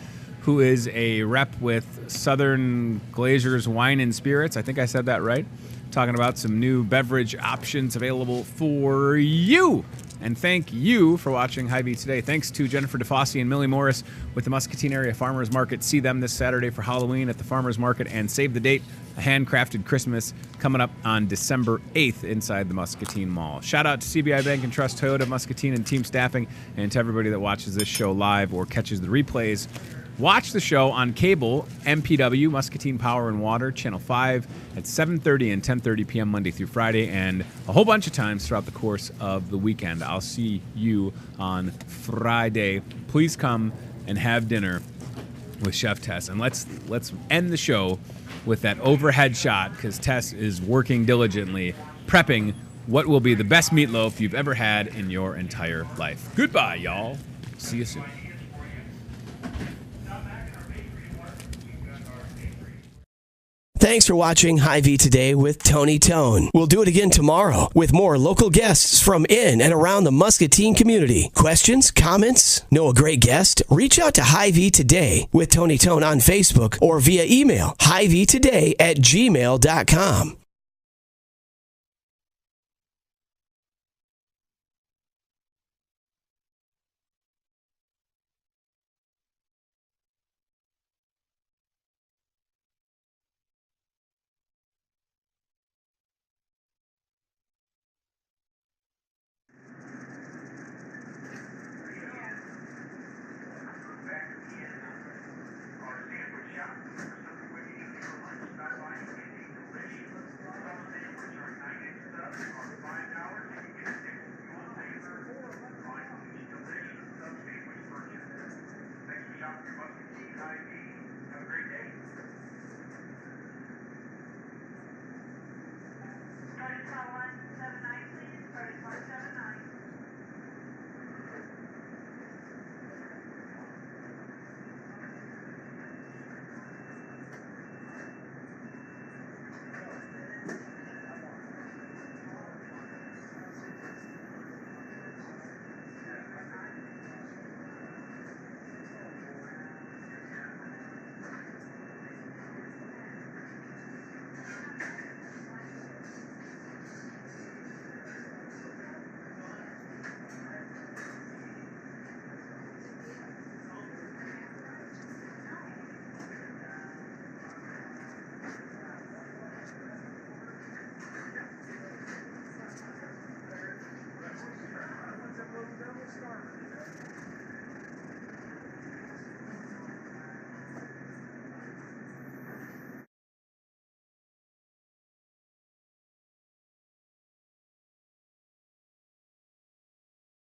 who is a rep with Southern Glazers Wine and Spirits. I think I said that right. Talking about some new beverage options available for you. And thank you for watching Hy-Vee today. Thanks to Jennifer DeFosse and Millie Morris with the Muscatine Area Farmers Market. See them this Saturday for Halloween at the Farmers Market, and save the date, a handcrafted Christmas coming up on December 8th inside the Muscatine Mall. Shout out to CBI Bank and Trust, Toyota, Muscatine, and team staffing, and to everybody that watches this show live or catches the replays. Watch the show on cable, MPW, Muscatine Power and Water, Channel 5 at 7:30 and 10:30 p.m. Monday through Friday, and a whole bunch of times throughout the course of the weekend. I'll see you on Friday. Please come and have dinner with Chef Tess. And let's end the show with that overhead shot, because Tess is working diligently, prepping what will be the best meatloaf you've ever had in your entire life. Goodbye, y'all. See you soon. Thanks for watching Hy-Vee Today with Tony Tone. We'll do it again tomorrow with more local guests from in and around the Muscatine community. Questions? Comments? Know a great guest? Reach out to Hy-Vee Today with Tony Tone on Facebook or via email, hyveetoday@gmail.com. Thanks for shopping your Muscatine Hy-Vee.